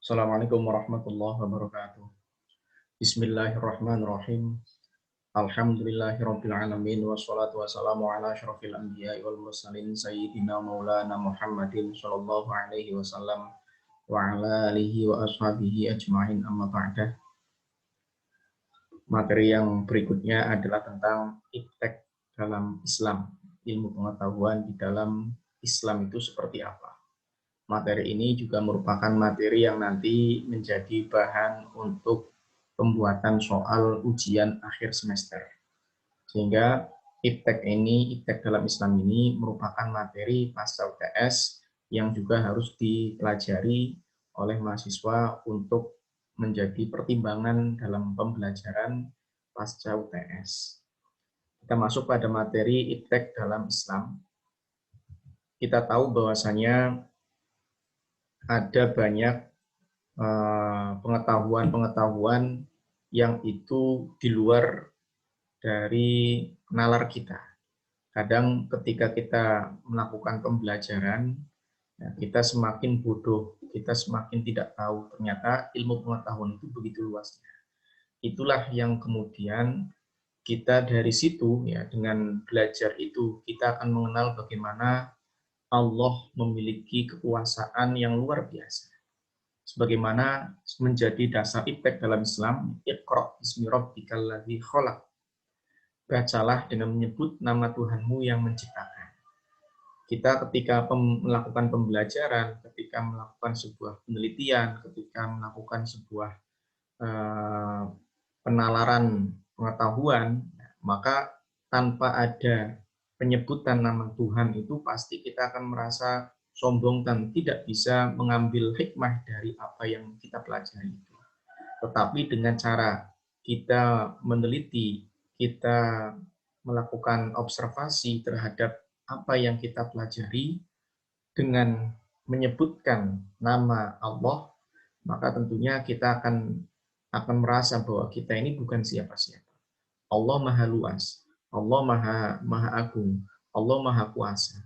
Assalamualaikum warahmatullahi wabarakatuh. Bismillahirrahmanirrahim. Alhamdulillahirabbil alamin wassalatu wassalamu ala asyrofil anbiya'i wal mursalin sayyidina maulana Muhammadin sallallahu alaihi wasallam wa ala alihi wa ashabihi ajmain amma ba'dah. Materi yang berikutnya adalah tentang iptek dalam Islam, ilmu pengetahuan di dalam Islam itu seperti apa. Materi ini juga merupakan materi yang nanti menjadi bahan untuk pembuatan soal ujian akhir semester. Sehingga iptek dalam Islam ini merupakan materi pasca UTS yang juga harus dipelajari oleh mahasiswa untuk menjadi pertimbangan dalam pembelajaran pasca UTS. Kita masuk pada materi iptek dalam Islam. Kita tahu bahwasanya ada banyak pengetahuan-pengetahuan yang itu di luar dari nalar kita. Kadang ketika kita melakukan pembelajaran, kita semakin bodoh, kita semakin tidak tahu. Ternyata ilmu pengetahuan itu begitu luasnya. Itulah yang kemudian kita dari situ, ya, dengan belajar itu, kita akan mengenal bagaimana Allah memiliki kekuasaan yang luar biasa. Sebagaimana menjadi dasar iptek dalam Islam, Iqra bismi rabbikal ladzi khalaq. Bacalah dengan menyebut nama Tuhanmu yang menciptakan. Kita ketika melakukan pembelajaran, ketika melakukan sebuah penelitian, ketika melakukan sebuah penalaran pengetahuan, maka tanpa ada penyebutan nama Tuhan itu pasti kita akan merasa sombong dan tidak bisa mengambil hikmah dari apa yang kita pelajari itu. Tetapi dengan cara kita meneliti, kita melakukan observasi terhadap apa yang kita pelajari dengan menyebutkan nama Allah, maka tentunya kita akan merasa bahwa kita ini bukan siapa-siapa. Allah Maha Luas, Allah Maha Agung, Allah Maha Kuasa,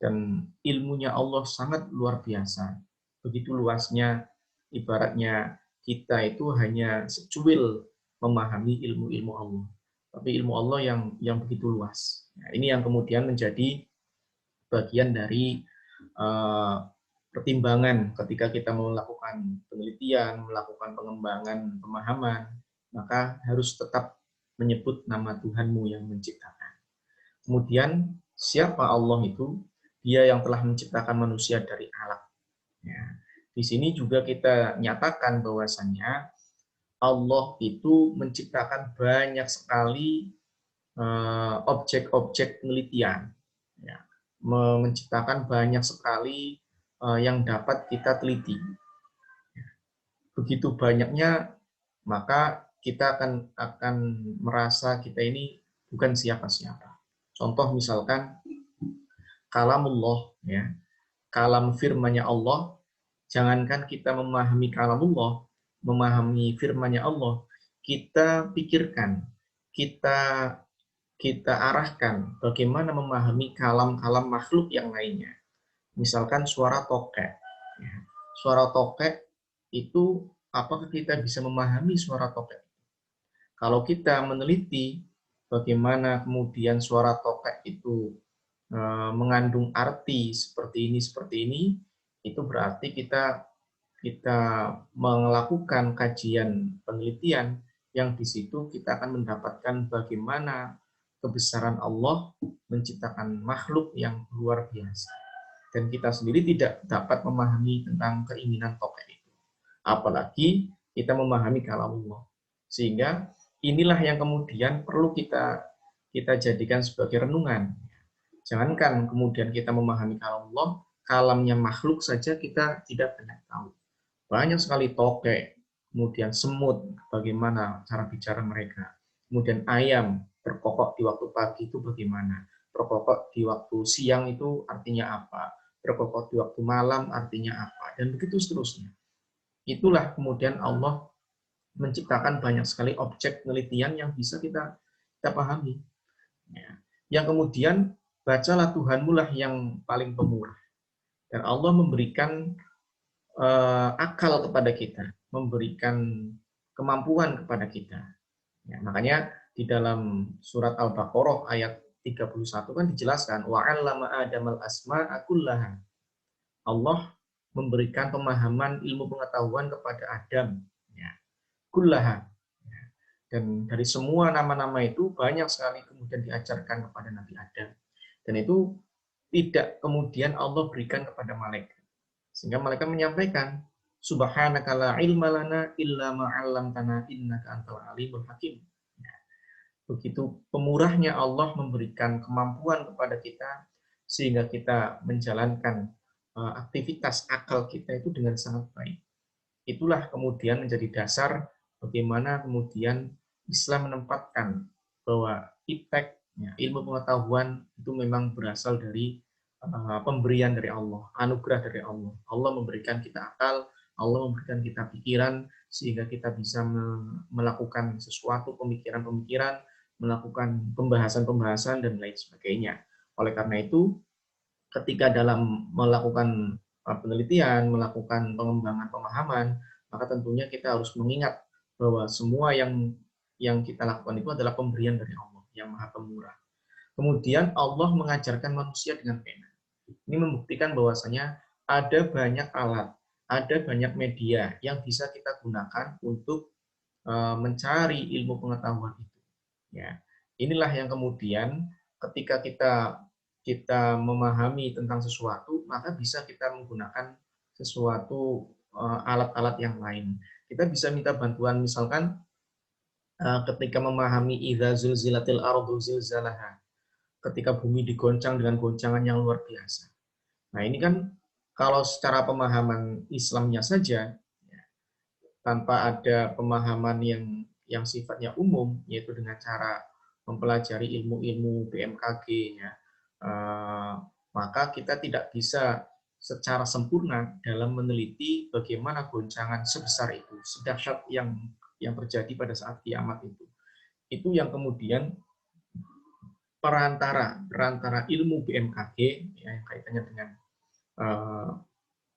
dan ilmunya Allah sangat luar biasa. Begitu luasnya, ibaratnya kita itu hanya secuil memahami ilmu-ilmu Allah, tapi ilmu Allah yang begitu luas. Nah, ini yang kemudian menjadi bagian dari pertimbangan ketika kita melakukan penelitian, melakukan pengembangan pemahaman, maka harus tetap menyebut nama Tuhanmu yang menciptakan. Kemudian, siapa Allah itu? Dia yang telah menciptakan manusia dari alaq. Ya. Di sini juga kita nyatakan bahwasannya Allah itu menciptakan banyak sekali objek-objek penelitian. Ya. Menciptakan banyak sekali yang dapat kita teliti. Begitu banyaknya, maka kita akan merasa kita ini bukan siapa-siapa. Contoh misalkan kalamullah, ya, kalam firman-Nya Allah. Jangankan kita memahami kalamullah, memahami firman-Nya Allah, kita pikirkan, kita arahkan bagaimana memahami kalam-kalam makhluk yang lainnya. Misalkan suara tokek. Ya. Suara tokek itu, apakah kita bisa memahami suara tokek? Kalau kita meneliti bagaimana kemudian suara tokek itu mengandung arti seperti ini, itu berarti kita melakukan kajian penelitian yang di situ kita akan mendapatkan bagaimana kebesaran Allah menciptakan makhluk yang luar biasa. Dan kita sendiri tidak dapat memahami tentang keinginan tokek itu. Apalagi kita memahami kalamullah. Sehingga inilah yang kemudian perlu kita jadikan sebagai renungan. Jangankan kemudian kita memahami kalamullah, kalamnya makhluk saja kita tidak pernah tahu. Banyak sekali tokek, kemudian semut, bagaimana cara bicara mereka. Kemudian ayam berkokok di waktu pagi itu bagaimana. Berkokok di waktu siang itu artinya apa. Berkokok di waktu malam artinya apa. Dan begitu seterusnya. Itulah kemudian Allah menciptakan banyak sekali objek penelitian yang bisa kita pahami. Ya. Yang kemudian, bacalah Tuhanmu lah yang paling pemurah. Dan Allah memberikan akal kepada kita, memberikan kemampuan kepada kita. Ya, makanya di dalam surat Al-Baqarah ayat 31 kan dijelaskan wa 'allama Adamal asma'a kullaha. Allah memberikan pemahaman ilmu pengetahuan kepada Adam. Ya, kullaha. Dan dari semua nama-nama itu banyak sekali kemudian diajarkan kepada Nabi Adam. Dan itu tidak kemudian Allah berikan kepada malaikat. Sehingga malaikat menyampaikan, Subhanaka la ilma lana illa ma 'allamtana innaka antal alimul hakim. Begitu pemurahnya Allah memberikan kemampuan kepada kita sehingga kita menjalankan aktivitas akal kita itu dengan sangat baik. Itulah kemudian menjadi dasar bagaimana kemudian Islam menempatkan bahwa iptek, ilmu pengetahuan itu memang berasal dari pemberian dari Allah, anugerah dari Allah. Allah memberikan kita akal, Allah memberikan kita pikiran, sehingga kita bisa melakukan sesuatu pemikiran-pemikiran, melakukan pembahasan-pembahasan, dan lain sebagainya. Oleh karena itu, ketika dalam melakukan penelitian, melakukan pengembangan pemahaman, maka tentunya kita harus mengingat bahwa semua yang kita lakukan itu adalah pemberian dari Allah yang Maha Pemurah. Kemudian Allah mengajarkan manusia dengan pena. Ini membuktikan bahwasanya ada banyak alat, ada banyak media yang bisa kita gunakan untuk mencari ilmu pengetahuan itu. Ya, inilah yang kemudian ketika kita memahami tentang sesuatu, maka bisa kita menggunakan sesuatu alat-alat yang lain. Kita bisa minta bantuan misalkan ketika memahami idza zulzilatil ardu zilzalaha, ketika bumi digoncang dengan goncangan yang luar biasa. Nah, ini kan kalau secara pemahaman Islamnya saja, ya, tanpa ada pemahaman yang sifatnya umum, yaitu dengan cara mempelajari ilmu-ilmu BMKG, ya, maka kita tidak bisa secara sempurna dalam meneliti bagaimana goncangan sebesar itu, sedahsyat yang terjadi pada saat kiamat itu. Itu yang kemudian perantara ilmu BMKG, ya, yang kaitannya dengan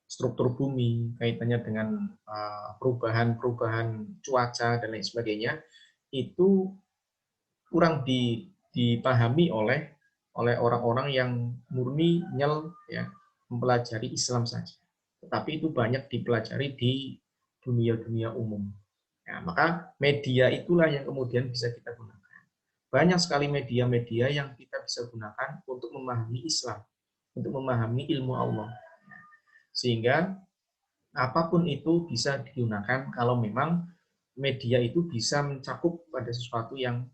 struktur bumi, kaitannya dengan perubahan cuaca dan lain sebagainya, itu kurang dipahami oleh orang-orang yang murni ya, mempelajari Islam saja. Tetapi itu banyak dipelajari di dunia umum. Ya, maka media itulah yang kemudian bisa kita gunakan. Banyak sekali media-media yang kita bisa gunakan untuk memahami Islam, untuk memahami ilmu Allah. Sehingga apapun itu bisa digunakan kalau memang media itu bisa mencakup pada sesuatu yang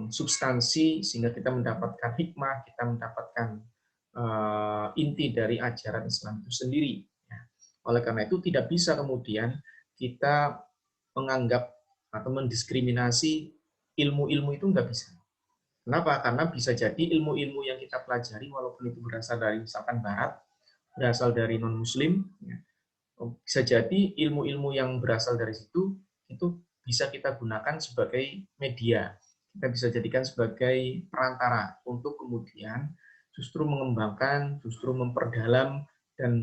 substansi, sehingga kita mendapatkan hikmah, kita mendapatkan inti dari ajaran Islam itu sendiri. Oleh karena itu tidak bisa kemudian kita menganggap atau mendiskriminasi ilmu-ilmu itu, nggak bisa. Kenapa? Karena bisa jadi ilmu-ilmu yang kita pelajari, walaupun itu berasal dari misalkan Barat, berasal dari non-Muslim, bisa jadi ilmu-ilmu yang berasal dari situ, itu bisa kita gunakan sebagai media. Kita bisa jadikan sebagai perantara untuk kemudian justru mengembangkan, justru memperdalam, dan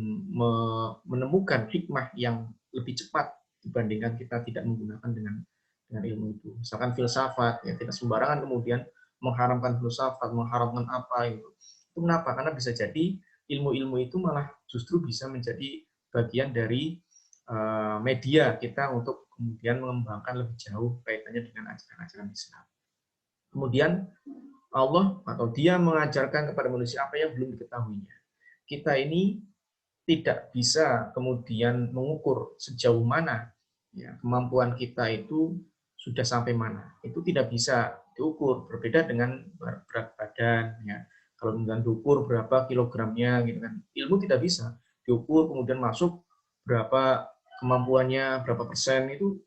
menemukan hikmah yang lebih cepat dibandingkan kita tidak menggunakan dengan ilmu itu. Misalkan filsafat, ya tidak sembarangan kemudian mengharamkan filsafat, mengharamkan apa itu. Itu kenapa? Karena bisa jadi ilmu-ilmu itu malah justru bisa menjadi bagian dari media kita untuk kemudian mengembangkan lebih jauh kaitannya dengan ajaran-ajaran Islam. Kemudian Allah atau Dia mengajarkan kepada manusia apa yang belum diketahuinya. Kita ini tidak bisa kemudian mengukur sejauh mana ya, kemampuan kita itu sudah sampai mana. Itu tidak bisa diukur, berbeda dengan berat badan. Ya. Kalau kemudian diukur berapa kilogramnya, gitu kan. Ilmu tidak bisa diukur, kemudian masuk berapa kemampuannya, berapa persen, itu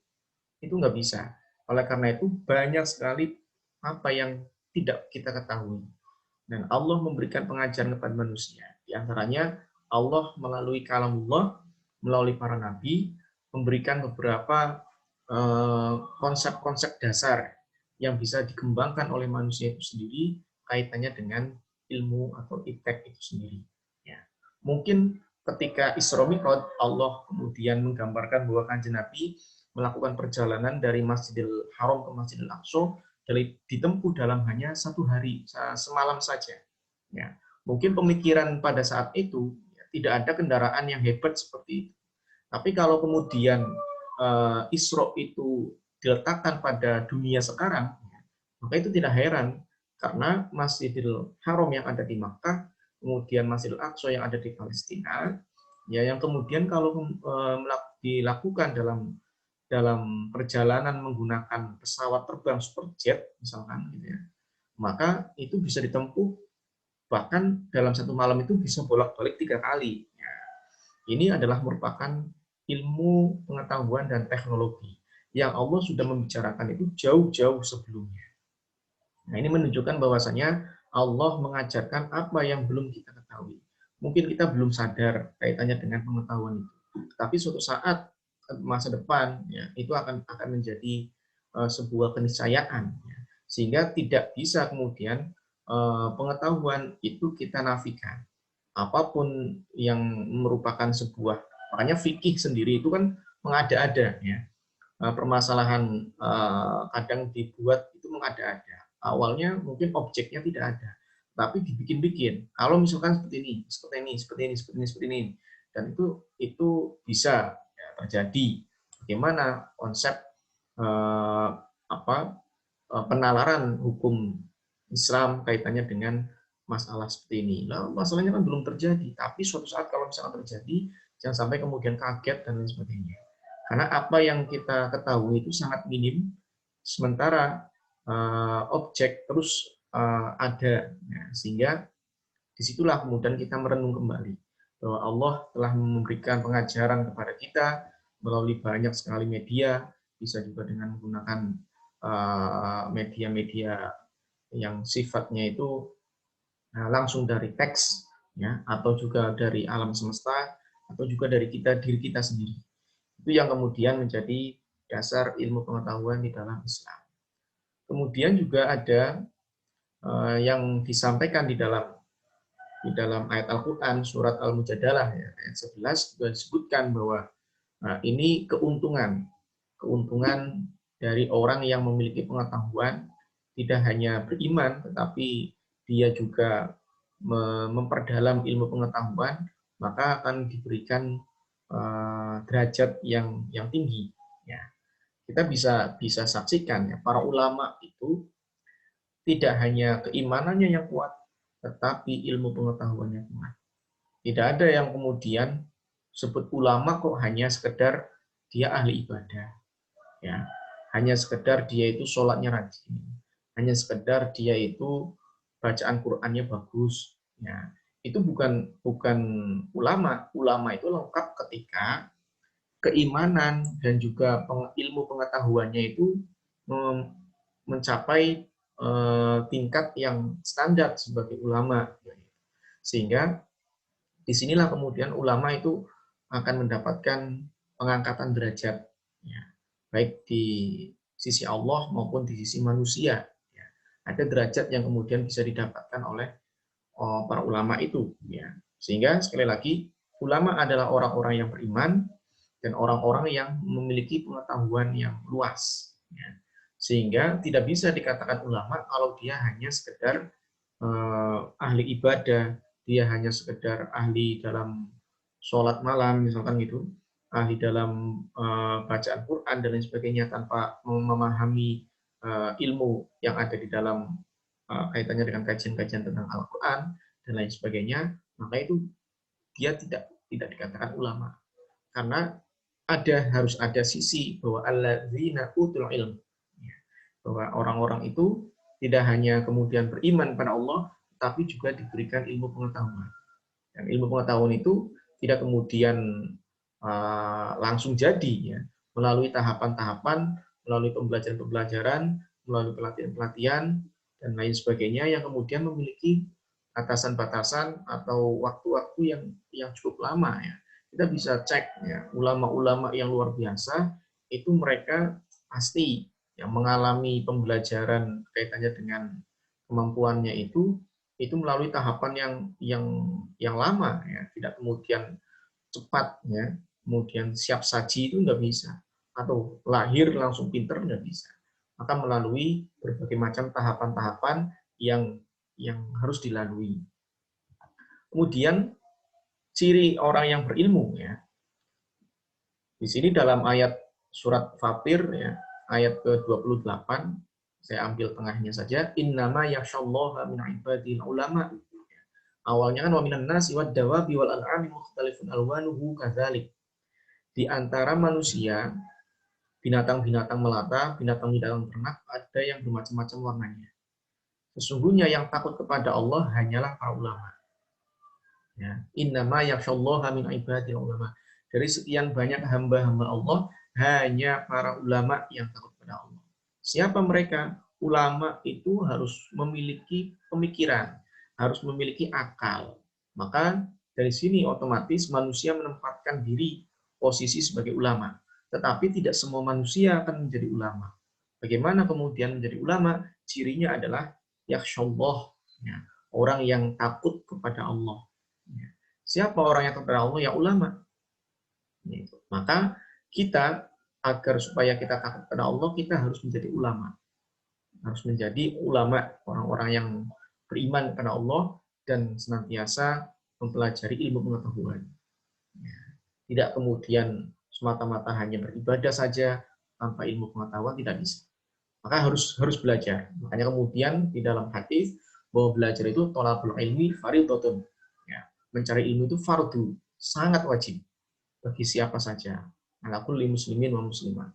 nggak bisa. Oleh karena itu banyak sekali apa yang tidak kita ketahui. Dan Allah memberikan pengajaran kepada manusia. Di antaranya Allah melalui kalamullah, melalui para nabi, memberikan beberapa konsep-konsep dasar yang bisa dikembangkan oleh manusia itu sendiri kaitannya dengan ilmu atau iptek itu sendiri. Ya. Mungkin ketika Isra Mi'raj, Allah kemudian menggambarkan bahwa Kanjeng Nabi melakukan perjalanan dari Masjidil Haram ke Masjidil Aqsa ditempuh dalam hanya 1 hari, semalam saja. Ya, mungkin pemikiran pada saat itu ya, tidak ada kendaraan yang hebat seperti itu. Tapi kalau kemudian Isra itu diletakkan pada dunia sekarang, maka itu tidak heran karena Masjidil Haram yang ada di Makkah, kemudian Masjidil Aqsa yang ada di Palestina, ya yang kemudian kalau dilakukan dalam perjalanan menggunakan pesawat terbang superjet misalkan gitu ya, maka itu bisa ditempuh bahkan dalam satu malam itu bisa bolak-balik 3 kali. Ya, ini adalah merupakan ilmu pengetahuan dan teknologi yang Allah sudah membicarakan itu jauh-jauh sebelumnya. Nah, ini menunjukkan bahwasanya Allah mengajarkan apa yang belum kita ketahui. Mungkin kita belum sadar kaitannya dengan pengetahuan itu. Tapi suatu saat masa depan ya, itu akan menjadi sebuah keniscayaan ya. Sehingga tidak bisa kemudian pengetahuan itu kita nafikan. Apapun yang merupakan sebuah, makanya fikih sendiri itu kan mengada-ada ya. Permasalahan kadang dibuat itu mengada-ada. Awalnya mungkin objeknya tidak ada, tapi dibikin-bikin. Kalau misalkan seperti ini, seperti ini, seperti ini, seperti ini, seperti ini, dan itu bisa ya, terjadi. Bagaimana konsep penalaran hukum Islam kaitannya dengan masalah seperti ini. Nah, masalahnya kan belum terjadi, tapi suatu saat kalau misalkan terjadi, jangan sampai kemudian kaget dan lain sebagainya. Karena apa yang kita ketahui itu sangat minim, sementara objek terus ada, ya, sehingga disitulah kemudian kita merenung kembali bahwa Allah telah memberikan pengajaran kepada kita melalui banyak sekali media, bisa juga dengan menggunakan media-media yang sifatnya itu langsung dari teks, ya, atau juga dari alam semesta, atau juga dari diri kita sendiri. Itu yang kemudian menjadi dasar ilmu pengetahuan di dalam Islam. Kemudian juga ada yang disampaikan di dalam ayat Al-Quran, surat Al-Mujadalah, ya, ayat 11, juga disebutkan bahwa ini keuntungan dari orang yang memiliki pengetahuan, tidak hanya beriman, tetapi dia juga memperdalam ilmu pengetahuan, maka akan diberikan derajat yang tinggi. Ya, kita bisa saksikan ya, para ulama itu tidak hanya keimanannya yang kuat, tetapi ilmu pengetahuannya kuat. Tidak ada yang kemudian sebut ulama kok hanya sekedar dia ahli ibadah, ya, hanya sekedar dia itu sholatnya rajin, hanya sekedar dia itu bacaan Qur'annya bagus, ya. Itu bukan ulama. Ulama itu lengkap ketika keimanan dan juga ilmu pengetahuannya itu mencapai tingkat yang standar sebagai ulama. Sehingga disinilah kemudian ulama itu akan mendapatkan pengangkatan derajat, ya, baik di sisi Allah maupun di sisi manusia. Ya. Ada derajat yang kemudian bisa didapatkan oleh para ulama itu. Ya. Sehingga sekali lagi, ulama adalah orang-orang yang beriman dan orang-orang yang memiliki pengetahuan yang luas. Ya. Sehingga tidak bisa dikatakan ulama kalau dia hanya sekedar ahli ibadah, dia hanya sekedar ahli dalam sholat malam, misalkan gitu, ahli dalam bacaan Quran dan lain sebagainya tanpa memahami ilmu yang ada di dalam kaitannya dengan kajian-kajian tentang Al-Quran dan lain sebagainya, maka itu dia tidak dikatakan ulama. Karena harus ada sisi bahwa alladzina utul ilm, bahwa orang-orang itu tidak hanya kemudian beriman pada Allah, tapi juga diberikan ilmu pengetahuan. Dan ilmu pengetahuan itu tidak kemudian langsung jadi, ya, melalui tahapan-tahapan, melalui pembelajaran-pembelajaran, melalui pelatihan-pelatihan, dan lain sebagainya yang kemudian memiliki batasan-batasan atau waktu-waktu yang cukup lama. Ya. Kita bisa cek ya, ulama-ulama yang luar biasa itu mereka pasti yang mengalami pembelajaran kaitannya dengan kemampuannya itu melalui tahapan yang lama, ya, tidak kemudian cepat, ya, kemudian siap saji itu nggak bisa, atau lahir langsung pinter nggak bisa. Maka melalui berbagai macam tahapan-tahapan yang harus dilalui. Kemudian ciri orang yang berilmu, ya. Di sini dalam ayat surat Fatir, ya, ayat ke-28, saya ambil tengahnya saja, innama yakhsyallaha min ibadil ulama. Awalnya kan wa minan nasi wad dawabi wal an'ami mukhtalifun alwanuhu kadzalik. Di antara manusia, binatang-binatang melata, binatang-binatang ternak, ada yang bermacam-macam warnanya. Sesungguhnya yang takut kepada Allah hanyalah para ulama. Ya, innama yakhsyallaha min ibadil ulama. Dari sekian banyak hamba-hamba Allah, hanya para ulama yang takut kepada Allah. Siapa mereka? Ulama itu harus memiliki pemikiran, harus memiliki akal. Maka dari sini otomatis manusia menempatkan diri posisi sebagai ulama. Tetapi tidak semua manusia akan menjadi ulama. Bagaimana kemudian menjadi ulama? Cirinya adalah yakhsyallah, ya, orang yang takut kepada Allah. Ya. Siapa orang yang takut kepada Allah? Ya ulama. Maka kita, agar supaya kita takut kepada Allah, kita harus menjadi ulama. Harus menjadi ulama, orang-orang yang beriman kepada Allah dan senantiasa mempelajari ilmu pengetahuan. Tidak kemudian semata-mata hanya beribadah saja tanpa ilmu pengetahuan, tidak bisa. Maka harus belajar. Makanya kemudian di dalam hadis bahwa belajar itu thalabul ilmi fardhatun. Ya, mencari ilmu itu fardu, sangat wajib bagi siapa saja. Ala kulli muslimin wa muslimat.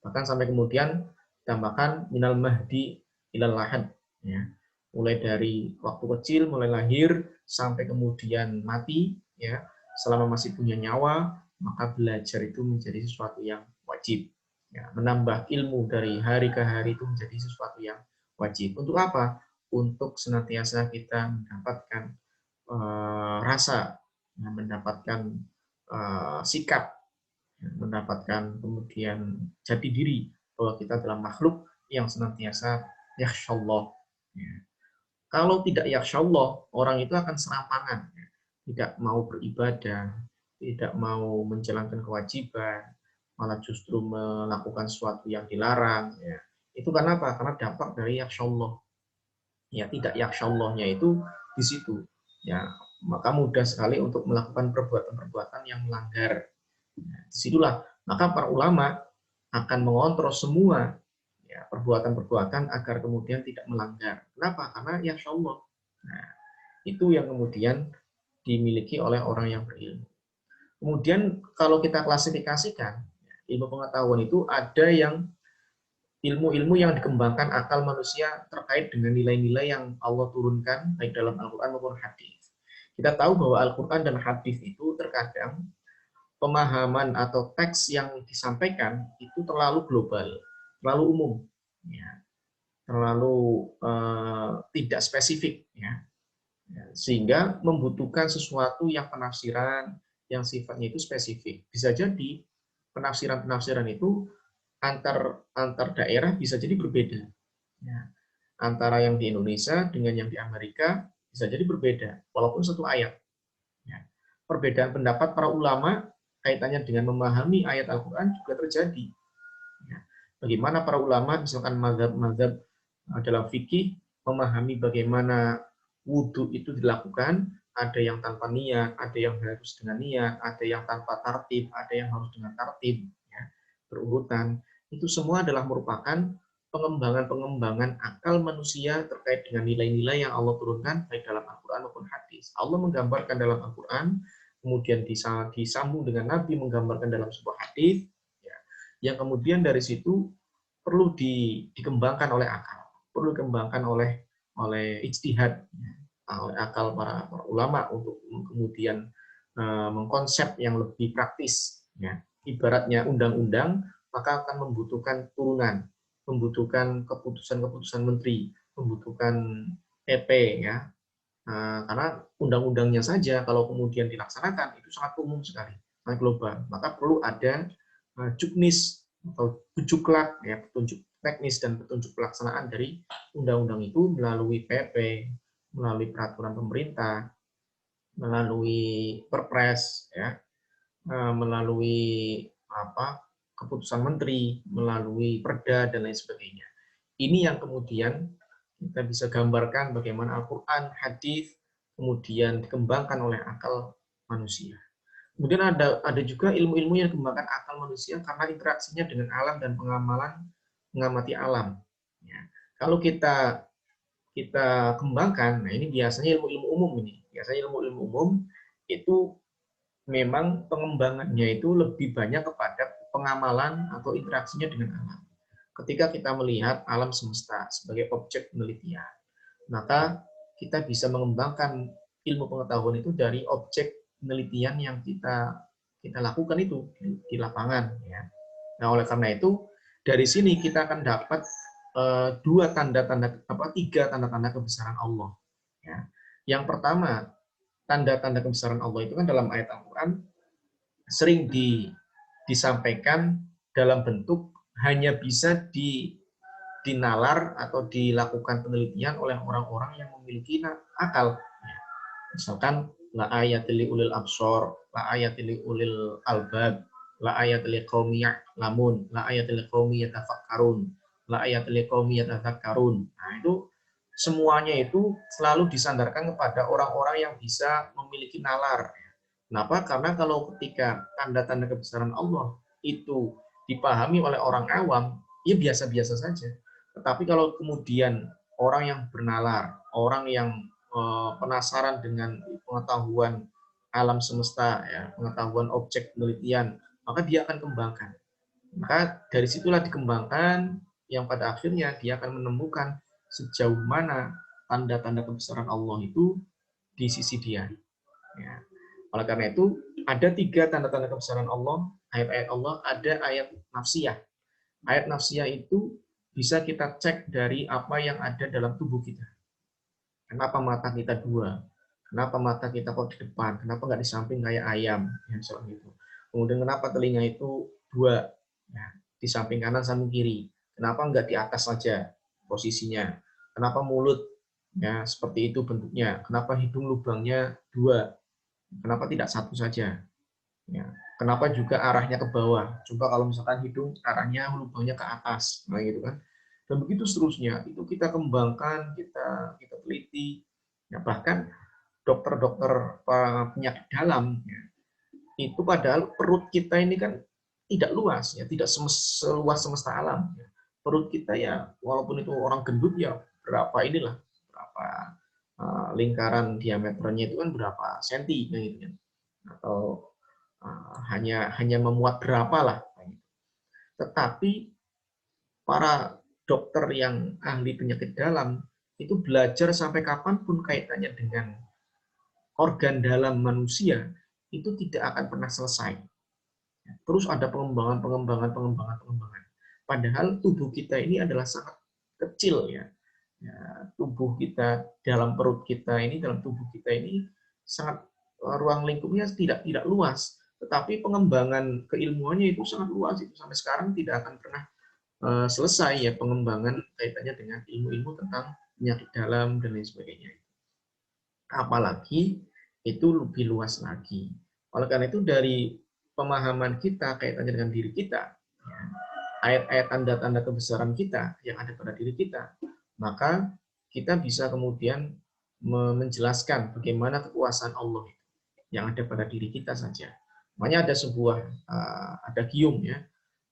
Bahkan sampai kemudian ditambahkan minal mahdi ilal lahad, ya. Mulai dari waktu kecil, mulai lahir sampai kemudian mati, ya. Selama masih punya nyawa, maka belajar itu menjadi sesuatu yang wajib. Ya, menambah ilmu dari hari ke hari itu menjadi sesuatu yang wajib. Untuk apa? Untuk senantiasa kita mendapatkan rasa, mendapatkan sikap, mendapatkan kemudian jati diri bahwa kita adalah makhluk yang senantiasa yakhsyallah. Ya. Kalau tidak yakhsyallah, orang itu akan serampangan, ya. Tidak mau beribadah, tidak mau menjalankan kewajiban, malah justru melakukan sesuatu yang dilarang. Ya. Itu karena apa? Karena dampak dari yakhsyallah. Ya, tidak yakhsyallahnya itu di situ. Ya, maka mudah sekali untuk melakukan perbuatan-perbuatan yang melanggar. Disitulah maka para ulama akan mengontrol semua, ya, perbuatan-perbuatan agar kemudian tidak melanggar. Kenapa? Karena ya Allah. Nah, itu yang kemudian dimiliki oleh orang yang berilmu. Kemudian kalau kita klasifikasikan, ilmu pengetahuan itu ada yang ilmu-ilmu yang dikembangkan akal manusia terkait dengan nilai-nilai yang Allah turunkan baik dalam Al-Quran maupun hadis. Kita tahu bahwa Al-Quran dan hadis itu terkadang pemahaman atau teks yang disampaikan itu terlalu global, terlalu umum, ya, terlalu tidak spesifik, ya, sehingga membutuhkan sesuatu yang penafsiran yang sifatnya itu spesifik. Bisa jadi penafsiran-penafsiran itu antar daerah bisa jadi berbeda. Ya. Antara yang di Indonesia dengan yang di Amerika bisa jadi berbeda, walaupun satu ayat. Ya. Perbedaan pendapat para ulama kaitannya dengan memahami ayat Al-Quran juga terjadi. Ya. Bagaimana para ulama, misalkan mazhab dalam fikih, memahami bagaimana wudhu itu dilakukan, ada yang tanpa niat, ada yang harus dengan niat, ada yang tanpa tartib, ada yang harus dengan tartib, ya, berurutan. Itu semua adalah merupakan pengembangan-pengembangan akal manusia terkait dengan nilai-nilai yang Allah turunkan baik dalam Al-Quran maupun hadis. Allah menggambarkan dalam Al-Quran, kemudian disambung dengan Nabi menggambarkan dalam sebuah hadis, ya, yang kemudian dari situ perlu dikembangkan oleh akal, perlu dikembangkan oleh ijtihad, oleh akal para ulama untuk kemudian mengkonsep yang lebih praktis. Ya. Ibaratnya undang-undang, maka akan membutuhkan turunan, membutuhkan keputusan-keputusan menteri, membutuhkan PP, ya. Karena undang-undangnya saja kalau kemudian dilaksanakan itu sangat umum sekali, sangat global. Maka perlu ada juknis atau bujuklak, ya, petunjuk teknis dan petunjuk pelaksanaan dari undang-undang itu melalui PP, melalui peraturan pemerintah, melalui perpres, ya. melalui keputusan menteri, melalui perda dan lain sebagainya. Ini yang kemudian kita bisa gambarkan bagaimana Al-Quran, hadis, kemudian dikembangkan oleh akal manusia. Kemudian ada juga ilmu-ilmu yang dikembangkan akal manusia karena interaksinya dengan alam dan pengamalan mengamati alam. Ya. Kalau kita kembangkan, nah ini biasanya ilmu-ilmu umum ini. Biasanya ilmu-ilmu umum itu memang pengembangannya itu lebih banyak kepada pengamalan atau interaksinya dengan alam. Ketika kita melihat alam semesta sebagai objek penelitian, maka kita bisa mengembangkan ilmu pengetahuan itu dari objek penelitian yang kita lakukan itu di lapangan. Ya. Nah, oleh karena itu dari sini kita akan dapat tiga tanda-tanda kebesaran Allah. Ya. Yang pertama, tanda-tanda kebesaran Allah itu kan dalam ayat Al-Quran sering disampaikan dalam bentuk hanya bisa dinalar atau dilakukan penelitian oleh orang-orang yang memiliki akal. Misalkan la ayatil ulil absor, la ayatil ulil albab, la ayatil qaumi ya'lamun, la ayatil qaumi yatafakkarun, la ayatil qaumi yatadzakkarun. Nah, itu semuanya itu selalu disandarkan kepada orang-orang yang bisa memiliki nalar. Kenapa? Karena kalau ketika tanda-tanda kebesaran Allah itu dipahami oleh orang awam, ya biasa-biasa saja. Tetapi kalau kemudian orang yang bernalar, orang yang penasaran dengan pengetahuan alam semesta, ya, pengetahuan objek penelitian, maka dia akan kembangkan. Maka dari situlah dikembangkan yang pada akhirnya dia akan menemukan sejauh mana tanda-tanda kebesaran Allah itu di sisi dia. Ya. Oleh karena itu, ada tiga tanda-tanda kebesaran Allah, ayat-ayat Allah, ada ayat nafsiyah. Ayat nafsiyah itu bisa kita cek dari apa yang ada dalam tubuh kita. Kenapa mata kita dua? Kenapa mata kita kok di depan? Kenapa nggak di samping kayak ayam? Ya, soal itu. Kemudian kenapa telinga itu dua? Ya, di samping kanan, samping kiri. Kenapa nggak di atas saja posisinya? Kenapa mulut? Ya, seperti itu bentuknya. Kenapa hidung lubangnya dua? Kenapa tidak satu saja? Ya. Kenapa juga arahnya ke bawah? Coba kalau misalkan hidung arahnya lubangnya ke atas, nah gitu kan. Dan begitu seterusnya. Itu kita kembangkan, kita teliti. Ya, bahkan dokter-dokter penyakit dalam ya, itu padahal perut kita ini kan tidak luas ya, tidak seluas semesta alam. Ya. Perut kita ya, walaupun itu orang gendut ya berapa inilah, berapa lingkaran diameternya itu kan berapa senti gitu kan. Atau hanya memuat berapa lah. Tetapi para dokter yang ahli penyakit dalam itu belajar sampai kapanpun kaitannya dengan organ dalam manusia itu tidak akan pernah selesai. Terus ada pengembangan. Padahal tubuh kita ini adalah sangat kecil ya. Tubuh kita dalam perut kita ini, dalam tubuh kita ini sangat ruang lingkupnya tidak luas. Tetapi pengembangan keilmuannya itu sangat luas. Itu sampai sekarang tidak akan pernah selesai ya pengembangan kaitannya dengan ilmu-ilmu tentang penyakit dalam dan lain sebagainya. Apalagi itu lebih luas lagi. Oleh karena itu dari pemahaman kita kaitannya dengan diri kita, ya, ayat-ayat tanda-tanda kebesaran kita yang ada pada diri kita, maka kita bisa kemudian menjelaskan bagaimana kekuasaan Allah yang ada pada diri kita saja. Makanya ada sebuah ada gium ya,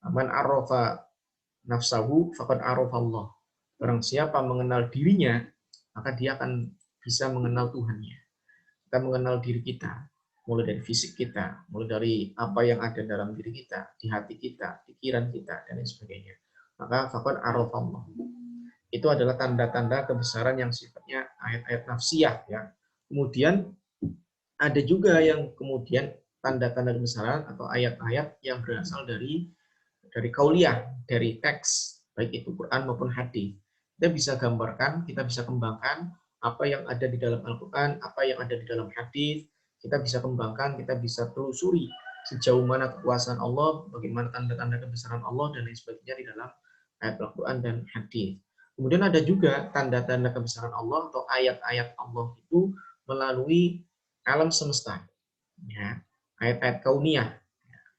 man arafa nafsahu faqad arafa Allah. Barang siapa mengenal dirinya, maka dia akan bisa mengenal Tuhannya. Kita mengenal diri kita, mulai dari fisik kita, mulai dari apa yang ada dalam diri kita, di hati kita, pikiran kita, dan lain sebagainya. Maka faqad arafallah. Itu adalah tanda-tanda kebesaran yang sifatnya ayat-ayat nafsiyah. Ya. Kemudian ada juga yang kemudian tanda-tanda kebesaran atau ayat-ayat yang berasal dari kauliyah, dari teks, baik itu Quran maupun hadis. Kita bisa gambarkan, kita bisa kembangkan apa yang ada di dalam Al-Quran, apa yang ada di dalam hadis, kita bisa kembangkan, kita bisa telusuri sejauh mana kekuasaan Allah, bagaimana tanda-tanda kebesaran Allah, dan lain sebagainya di dalam ayat Al-Quran dan hadis. Kemudian ada juga tanda-tanda kebesaran Allah atau ayat-ayat Allah itu melalui alam semesta. Ya. ayat-ayat kauniyah,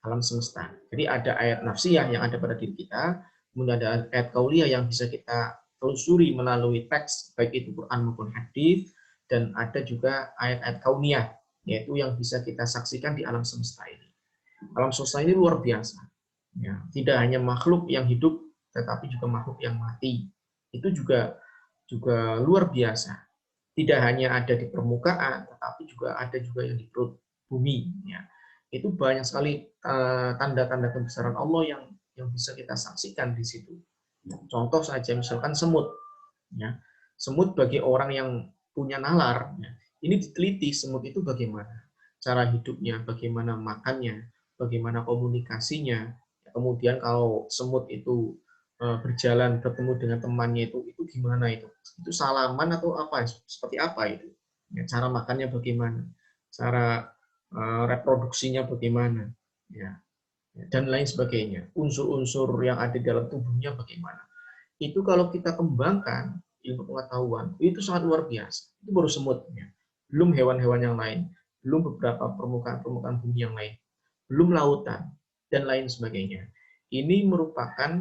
alam semesta. Jadi ada ayat nafsiyah yang ada pada diri kita, kemudian ada ayat kauniyah yang bisa kita telusuri melalui teks, baik itu Quran maupun hadis, dan ada juga ayat-ayat kauniyah, yaitu yang bisa kita saksikan di alam semesta ini. Alam semesta ini luar biasa. Ya, tidak hanya makhluk yang hidup, tetapi juga makhluk yang mati. Itu juga luar biasa. Tidak hanya ada di permukaan, tetapi juga ada juga yang di perut bumi. Ya. Itu banyak sekali tanda-tanda kebesaran Allah yang bisa kita saksikan di situ. Contoh saja misalkan semut. Ya. Semut bagi orang yang punya nalar, ya, ini diteliti semut itu bagaimana cara hidupnya, bagaimana makannya, bagaimana komunikasinya. Kemudian kalau semut itu berjalan bertemu dengan temannya itu gimana itu salaman atau apa, seperti apa itu, ya, cara makannya bagaimana, cara reproduksinya bagaimana, ya, dan lain sebagainya, unsur-unsur yang ada di dalam tubuhnya bagaimana. Itu kalau kita kembangkan ilmu pengetahuan itu sangat luar biasa. Itu baru semutnya, belum hewan-hewan yang lain, belum beberapa permukaan bumi yang lain, belum lautan dan lain sebagainya. Ini merupakan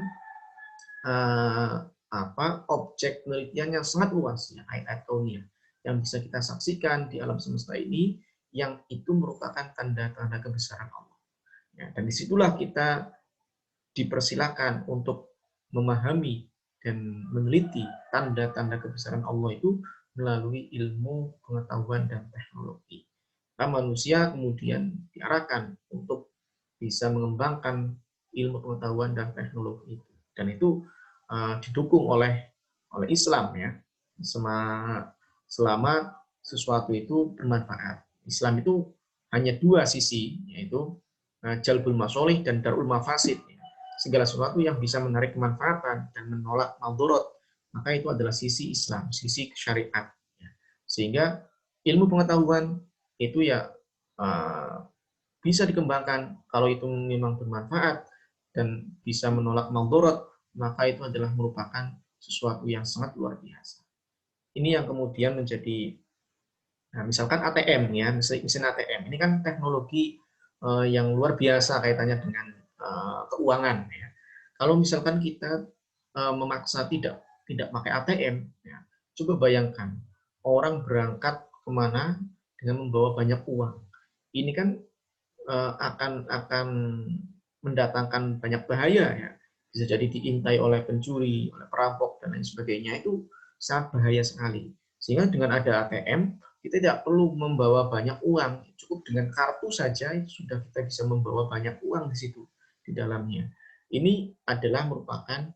objek penelitian yang sangat luas, ya, ayat-ayat kauniyah yang bisa kita saksikan di alam semesta ini, yang itu merupakan tanda-tanda kebesaran Allah. Ya, dan disitulah kita dipersilakan untuk memahami dan meneliti tanda-tanda kebesaran Allah itu melalui ilmu pengetahuan dan teknologi. Nah, manusia kemudian diarahkan untuk bisa mengembangkan ilmu pengetahuan dan teknologi itu. Dan itu didukung oleh Islam, ya. Selama sesuatu itu bermanfaat. Islam itu hanya dua sisi, yaitu jalbul masolih dan darul mafasid. Segala sesuatu yang bisa menarik kemanfaatan dan menolak maldorot, maka itu adalah sisi Islam, sisi syariat. Sehingga ilmu pengetahuan itu ya bisa dikembangkan kalau itu memang bermanfaat dan bisa menolak maldorot, maka itu adalah merupakan sesuatu yang sangat luar biasa. Ini yang kemudian menjadi, nah, misalkan ATM, ya, mesin ATM. Ini kan teknologi yang luar biasa kaitannya dengan keuangan. Ya. Kalau misalkan kita memaksa tidak pakai ATM, ya, coba bayangkan orang berangkat kemana dengan membawa banyak uang. Ini kan akan mendatangkan banyak bahaya, ya. Bisa jadi diintai oleh pencuri, oleh perampok dan lain sebagainya. Itu sangat bahaya sekali. Sehingga dengan ada ATM, kita tidak perlu membawa banyak uang, cukup dengan kartu saja itu sudah kita bisa membawa banyak uang di situ di dalamnya. Ini adalah merupakan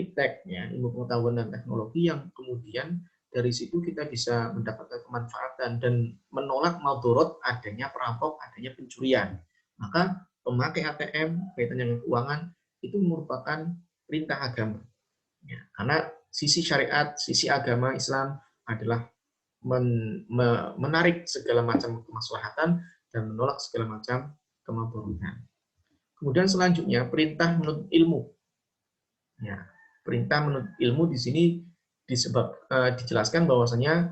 iptek, ya, ilmu pengetahuan dan teknologi yang kemudian dari situ kita bisa mendapatkan kemanfaatan dan menolak maldorot adanya perampok, adanya pencurian. Maka pemakai ATM kaitannya dengan keuangan itu merupakan perintah agama. Ya, karena sisi syariat, sisi agama Islam adalah menarik segala macam kemaslahatan dan menolak segala macam kemaburukan. Kemudian selanjutnya perintah menuntut ilmu. Ya, perintah menuntut ilmu di sini dijelaskan bahwasanya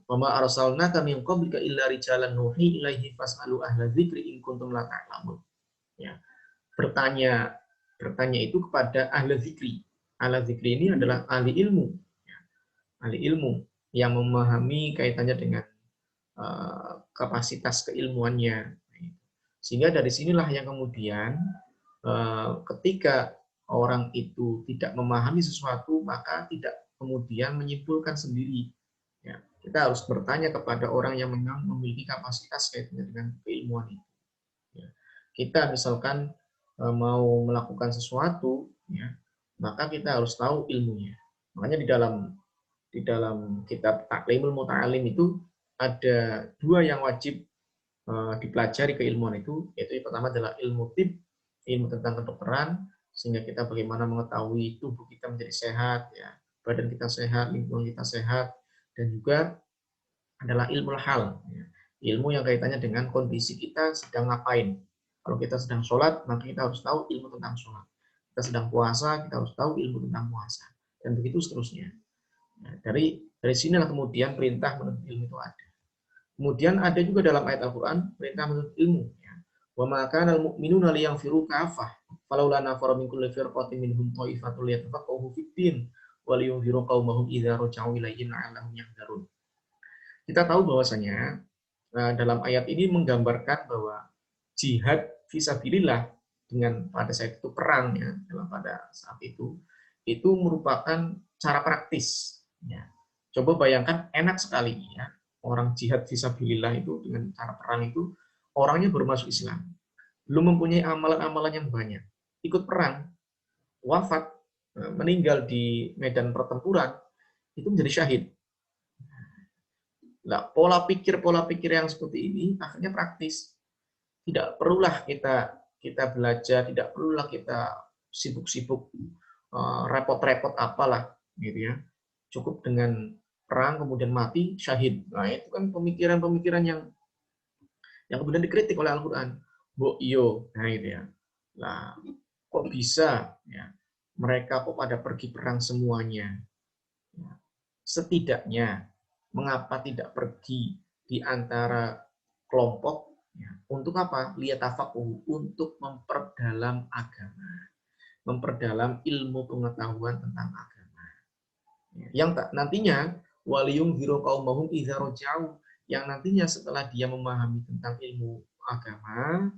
wama arsalnaka min qablika illa rijalan nuhi ilaihi fas'alu ahla dzikri in kuntum la ta'lamun. Ya. Bertanya itu kepada ahli dzikri. Ahli dzikri ini adalah ahli ilmu. Ya. Ahli ilmu yang memahami kaitannya dengan kapasitas keilmuannya. Sehingga dari sinilah yang kemudian ketika orang itu tidak memahami sesuatu, maka tidak kemudian menyimpulkan sendiri. Ya, kita harus bertanya kepada orang yang memang memiliki kapasitas kaitannya dengan keilmuan itu. Ya. Kita misalkan mau melakukan sesuatu, ya, maka kita harus tahu ilmunya. Makanya di dalam kitab Taklimul Muta'alim itu ada dua yang wajib dipelajari keilmuan itu, yaitu yang pertama adalah ilmu tib, ilmu tentang kedokteran, sehingga kita bagaimana mengetahui tubuh kita menjadi sehat, ya, badan kita sehat, lingkungan kita sehat, dan juga adalah ilmu hal, ya, ilmu yang kaitannya dengan kondisi kita sedang ngapain. Kalau kita sedang sholat, maka kita harus tahu ilmu tentang sholat. Kita sedang puasa, kita harus tahu ilmu tentang puasa, dan begitu seterusnya. Nah, dari sinilah kemudian perintah menuntut ilmu itu ada. Kemudian ada juga dalam ayat Al-Quran perintah menuntut ilmu. Ya. Wa ma kana al-mu'minuna liyanfiru kafah falaula nafara min kulli firqatin minhum ta'ifatul liyatafaqahu fid din wa liyunziru qaumahum idza raja'u ilaihim la'allahum yahdharun. Kita tahu bahwasanya dalam ayat ini menggambarkan bahwa jihad fisabilillah dengan pada saat itu perang ya, dalam pada saat itu merupakan cara praktis. Ya. Coba bayangkan enak sekali ya, orang jihad fisabilillah itu dengan cara perang itu orangnya baru masuk Islam, belum mempunyai amalan-amalan yang banyak, ikut perang, wafat, meninggal di medan pertempuran, itu menjadi syahid. Nah, pola pikir yang seperti ini akhirnya praktis. Tidak perlulah kita belajar, tidak perlulah kita sibuk-sibuk repot-repot apalah gitu ya. Cukup dengan perang kemudian mati syahid. Nah, itu kan pemikiran-pemikiran yang kemudian dikritik oleh Al-Qur'an. Mbok iyo, nah itu ya. Nah, kok bisa ya? Mereka kok pada pergi perang semuanya? Ya. Setidaknya mengapa tidak pergi di antara kelompok ya, untuk apa? Liyatafaquhu, untuk memperdalam agama, memperdalam ilmu pengetahuan tentang agama. Ya, yang nantinya waliyum ziro qaumahum idza raja'u, yang nantinya setelah dia memahami tentang ilmu agama,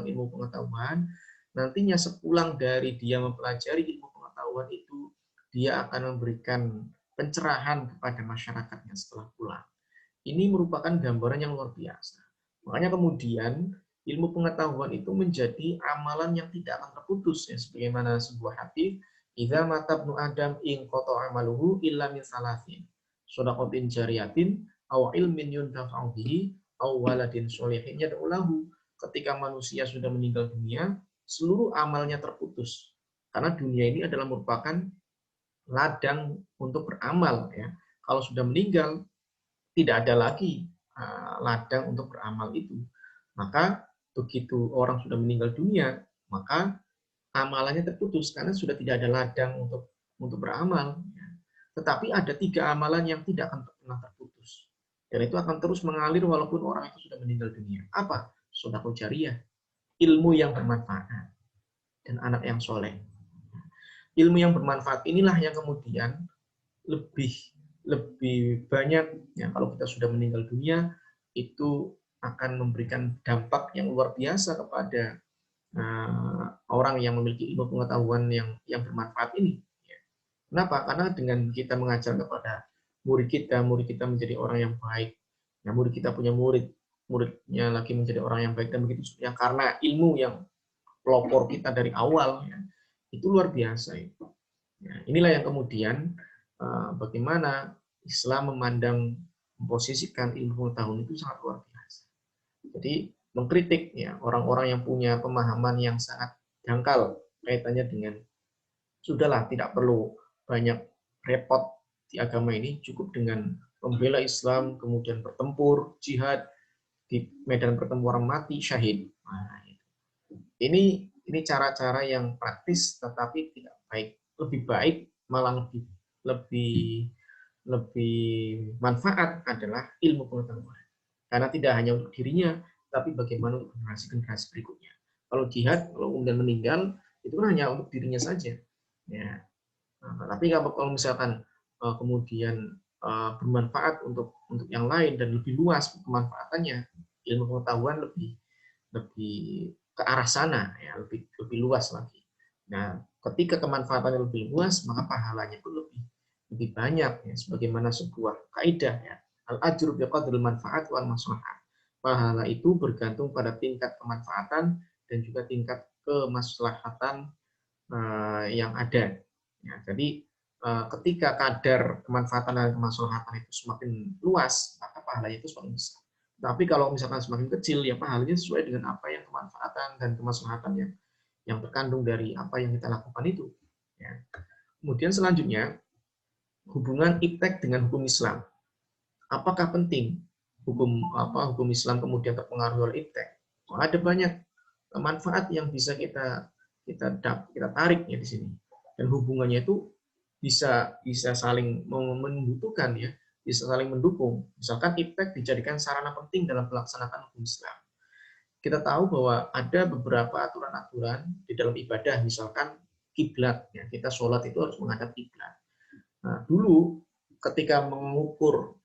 ilmu pengetahuan, nantinya sepulang dari dia mempelajari ilmu pengetahuan itu, dia akan memberikan pencerahan kepada masyarakatnya setelah pulang. Ini merupakan gambaran yang luar biasa. Makanya kemudian ilmu pengetahuan itu menjadi amalan yang tidak akan terputus ya, sebagaimana sebuah hadis, idza mata ibnu adam in qata amaluhu illa min salasin, shadaqatin jariyatin aw ilmin yuntafa'u bihi aw waladin sholihin yad'u lahu. Ketika manusia sudah meninggal dunia, seluruh amalnya terputus. Karena dunia ini adalah merupakan ladang untuk beramal ya. Kalau sudah meninggal, tidak ada lagi ladang untuk beramal itu. Maka begitu orang sudah meninggal dunia, maka amalannya terputus karena sudah tidak ada ladang untuk beramal. Tetapi ada 3 amalan yang tidak akan pernah terputus. Dan itu akan terus mengalir walaupun orang itu sudah meninggal dunia. Apa? Sedekah jariyah, ilmu yang bermanfaat, dan anak yang soleh. Ilmu yang bermanfaat inilah yang kemudian lebih banyak ya, kalau kita sudah meninggal dunia itu akan memberikan dampak yang luar biasa kepada orang yang memiliki ilmu pengetahuan yang bermanfaat ini. Kenapa? Karena dengan kita mengajar kepada murid kita menjadi orang yang baik. Ya, murid kita punya muridnya lagi menjadi orang yang baik dan begitu ya, karena ilmu yang pelopor kita dari awal ya, itu luar biasa itu. Ya, inilah yang kemudian bagaimana Islam memposisikan ilmu pengetahuan itu sangat luar biasa. Jadi mengkritik ya orang-orang yang punya pemahaman yang sangat dangkal kaitannya dengan sudahlah tidak perlu banyak repot di agama ini, cukup dengan membela Islam, kemudian bertempur, jihad di medan pertempuran mati syahid. Nah, ini cara-cara yang praktis tetapi tidak baik. Lebih baik malah lebih manfaat adalah ilmu pengetahuan. Karena tidak hanya untuk dirinya, tapi bagaimana untuk generasi-generasi berikutnya. Kalau jihad, kalau kemudian meninggal, itu kan hanya untuk dirinya saja. Ya. Nah, tapi kalau misalkan kemudian bermanfaat untuk yang lain dan lebih luas kemanfaatannya, ilmu pengetahuan lebih ke arah sana ya, lebih luas lagi. Nah, ketika kemanfaatannya lebih luas, maka pahalanya pun lebih banyak ya, sebagaimana sebuah kaidah ya. Al-ajru biqadril manfaat wal maslahah. Pahala itu bergantung pada tingkat kemanfaatan dan juga tingkat kemaslahatan yang ada. Ya, jadi ketika kadar kemanfaatan dan kemaslahatan itu semakin luas, maka pahalanya itu semakin besar. Tapi kalau misalkan semakin kecil, ya pahalanya sesuai dengan apa yang kemanfaatan dan kemaslahatan yang terkandung dari apa yang kita lakukan itu. Ya. Kemudian selanjutnya, hubungan iptek dengan hukum Islam. Apakah penting hukum Islam kemudian terpengaruh oleh iptek? Ada banyak manfaat yang bisa kita tarik ya di sini. Dan hubungannya itu bisa saling membutuhkan ya. bisa saling mendukung. Misalkan iptek dijadikan sarana penting dalam pelaksanaan hukum Islam. Kita tahu bahwa ada beberapa aturan-aturan di dalam ibadah, misalkan kiblat. Ya, kita sholat itu harus menghadap kiblat. Nah, dulu ketika mengukur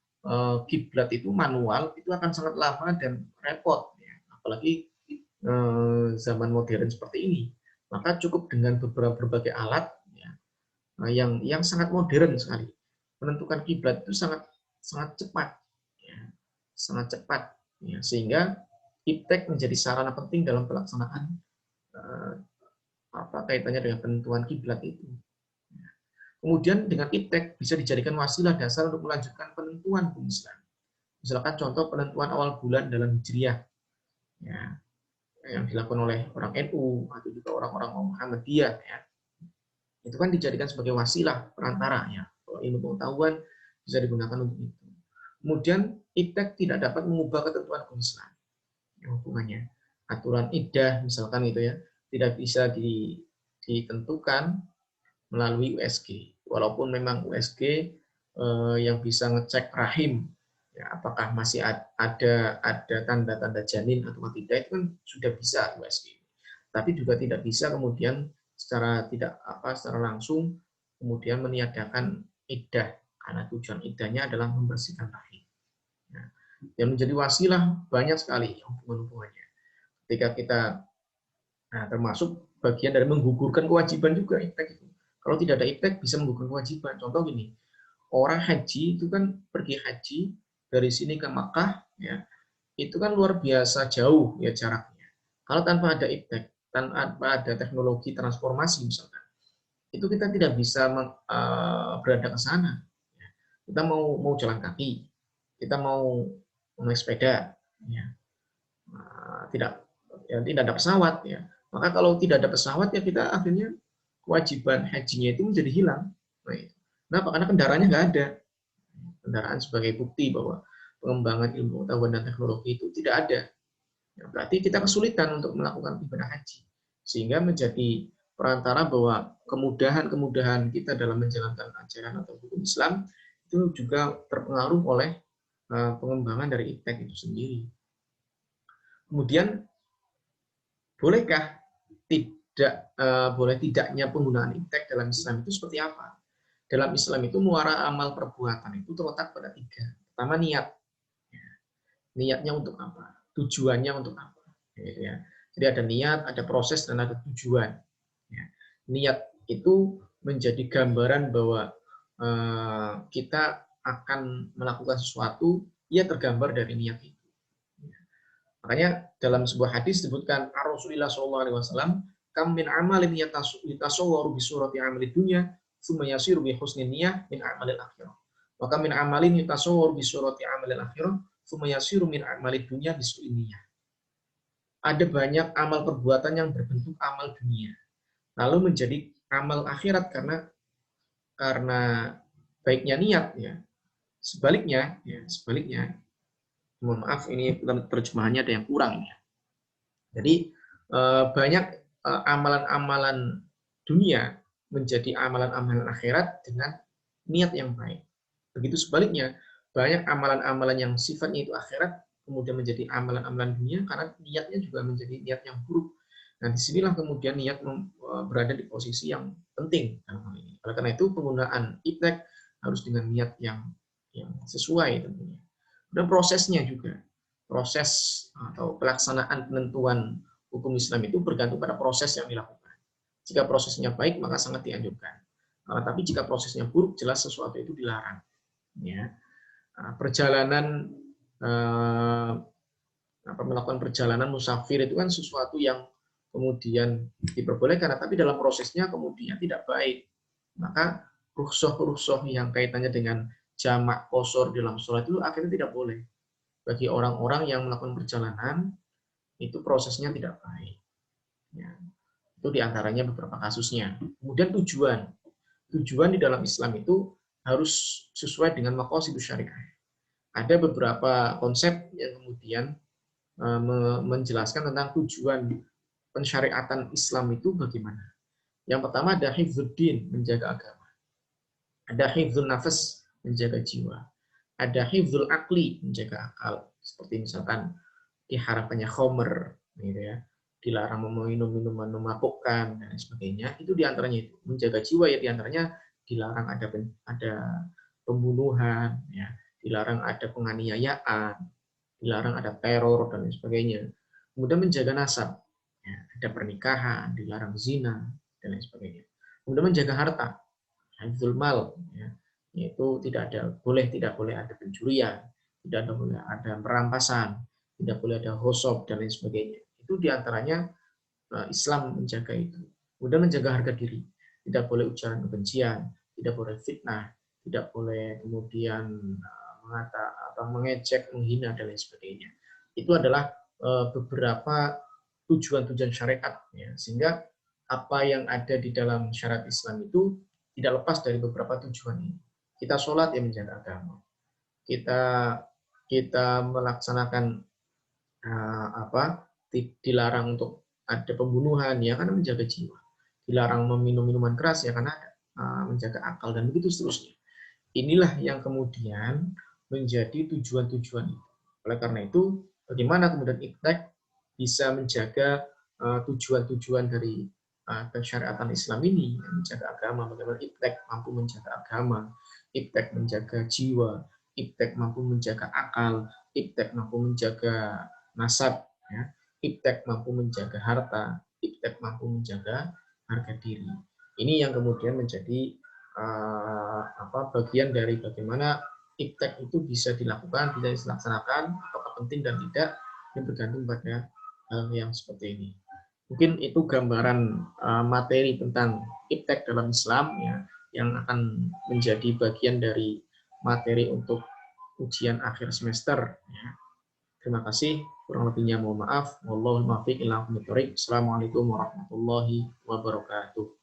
kiblat itu manual, itu akan sangat lama dan repot. Ya. Apalagi zaman modern seperti ini. Maka cukup dengan berbagai alat ya, yang sangat modern sekali. Menentukan kiblat itu sangat cepat, ya, sangat cepat, ya, sehingga iptek menjadi sarana penting dalam pelaksanaan kaitannya dengan penentuan kiblat itu. Kemudian dengan iptek bisa dijadikan wasilah dasar untuk melanjutkan penentuan hukum Islam. Misalkan contoh penentuan awal bulan dalam Hijriah, ya, yang dilakukan oleh orang NU atau juga orang-orang Muhammadiyah, ya, itu kan dijadikan sebagai wasilah perantara, ya, ilmu pengetahuan bisa digunakan untuk itu. Kemudian iptek tidak dapat mengubah ketentuan hukum Islam. Hubungannya aturan iddah misalkan itu ya tidak bisa ditentukan melalui USG, walaupun memang USG yang bisa ngecek rahim ya, apakah masih ada tanda-tanda janin atau tidak, itu kan sudah bisa USG, tapi juga tidak bisa kemudian secara langsung kemudian meniadakan iddah, karena tujuan iddahnya adalah membersihkan rahim. Nah, yang menjadi wasilah banyak sekali hubungan-hubungannya. Ketika kita termasuk bagian dari menggugurkan kewajiban juga iptek itu. Kalau tidak ada iptek bisa menggugurkan kewajiban. Contoh gini, orang haji itu kan pergi haji dari sini ke Makkah, ya, itu kan luar biasa jauh ya jaraknya. Kalau tanpa ada iptek, tanpa ada teknologi transformasi misalkan, itu kita tidak bisa berada ke sana. Kita mau jalan kaki, kita mau naik sepeda, ya, tidak ada pesawat, ya. Maka kalau tidak ada pesawat ya kita akhirnya kewajiban hajinya itu menjadi hilang. Kenapa? Karena kendaraannya nggak ada. Kendaraan sebagai bukti bahwa pengembangan ilmu pengetahuan dan teknologi itu tidak ada. Ya, berarti kita kesulitan untuk melakukan ibadah haji, sehingga menjadi perantara bahwa kemudahan-kemudahan kita dalam menjalankan ajaran atau hukum Islam itu juga terpengaruh oleh pengembangan dari iptek itu sendiri. Kemudian bolehkah boleh tidaknya penggunaan iptek dalam Islam itu seperti apa? Dalam Islam itu muara amal perbuatan itu terletak pada 3. Pertama, niat. Niatnya untuk apa? Tujuannya untuk apa? Ya. Jadi ada niat, ada proses, dan ada tujuan. Ya. Niat itu menjadi gambaran bahwa kita akan melakukan sesuatu, ia tergambar dari niat itu. Makanya dalam sebuah hadis disebutkan Rasulullah SAW, kam min amalin yatasawwaru bi surati amali dunya, tsumma yasiru bi husnin niyah min amalil akhirah. Wa kam min amalin yatasawwaru bi surati amalil akhirah, tsumma yasiru min amalid dunya bi su'in niyah. Ada banyak amal perbuatan yang berbentuk amal dunia, lalu menjadi amal akhirat karena baiknya niat, ya. Sebaliknya, mohon maaf ini terjemahannya ada yang kurang ya. Jadi banyak amalan-amalan dunia menjadi amalan-amalan akhirat dengan niat yang baik. Begitu sebaliknya, banyak amalan-amalan yang sifatnya itu akhirat kemudian menjadi amalan-amalan dunia karena niatnya juga menjadi niat yang buruk. Nah, disinilah kemudian niat berada di posisi yang penting dalam hal ini. Oleh karena itu penggunaan iptek harus dengan niat yang sesuai tentunya. Dan prosesnya juga, proses atau pelaksanaan penentuan hukum Islam itu bergantung pada proses yang dilakukan. Jika prosesnya baik maka sangat dianjurkan. Tapi jika prosesnya buruk jelas sesuatu itu dilarang. Ya. Perjalanan melakukan perjalanan musafir itu kan sesuatu yang kemudian diperbolehkan, tapi dalam prosesnya kemudian tidak baik. Maka rukhsah yang kaitannya dengan jamak qosor dalam sholat itu akhirnya tidak boleh. Bagi orang-orang yang melakukan perjalanan, itu prosesnya tidak baik. Ya, itu diantaranya beberapa kasusnya. Kemudian tujuan. Tujuan di dalam Islam itu harus sesuai dengan maqasidus syariah. Ada beberapa konsep yang kemudian menjelaskan tentang tujuan pensyariatan Islam itu bagaimana. Yang pertama ada hifdzuddin, menjaga agama. Ada hifdzun nafas, menjaga jiwa. Ada hifdzul akli, menjaga akal, seperti misalkan diharamkannya khomer, gitu ya, dilarang meminum minuman memabukkan dan sebagainya. Itu diantaranya itu menjaga jiwa ya, diantaranya dilarang ada pembunuhan, ya, dilarang ada penganiayaan, dilarang ada teror dan lain sebagainya. Kemudian menjaga nasab, ya, ada pernikahan, dilarang zina dan lain sebagainya. Kemudian menjaga harta, hifdzul mal, ya, yaitu tidak boleh ada pencurian, tidak boleh ada perampasan, tidak boleh ada hosop dan lain sebagainya. Itu diantaranya Islam menjaga itu. Kemudian menjaga harga diri, tidak boleh ujaran kebencian, tidak boleh fitnah, tidak boleh kemudian mengecek, menghina dan lain sebagainya. Itu adalah beberapa tujuan-tujuan syariat, ya, sehingga apa yang ada di dalam syariat Islam itu tidak lepas dari beberapa tujuan ini. Kita sholat ya menjaga agama, kita kita melaksanakan dilarang untuk ada pembunuhan ya karena menjaga jiwa, dilarang meminum minuman keras ya karena menjaga akal, dan begitu seterusnya. Inilah yang kemudian menjadi tujuan-tujuan itu. Oleh karena itu, bagaimana kemudian Iptek bisa menjaga tujuan-tujuan dari kesyariatan Islam ini, menjaga agama, bagaimana Iptek mampu menjaga agama, Iptek menjaga jiwa, Iptek mampu menjaga akal, Iptek mampu menjaga nasab, ya, Iptek mampu menjaga harta, Iptek mampu menjaga harga diri. Ini yang kemudian menjadi bagian dari bagaimana iptek itu bisa dilakukan, bisa dilaksanakan, apakah penting dan tidak, yang bergantung pada hal yang seperti ini. Mungkin itu gambaran materi tentang iptek dalam Islam ya, yang akan menjadi bagian dari materi untuk ujian akhir semester. Ya. Terima kasih. Kurang lebihnya mohon maaf. Wallahul muwaffiq ila aqwamit thoriq. Assalamualaikum warahmatullahi wabarakatuh.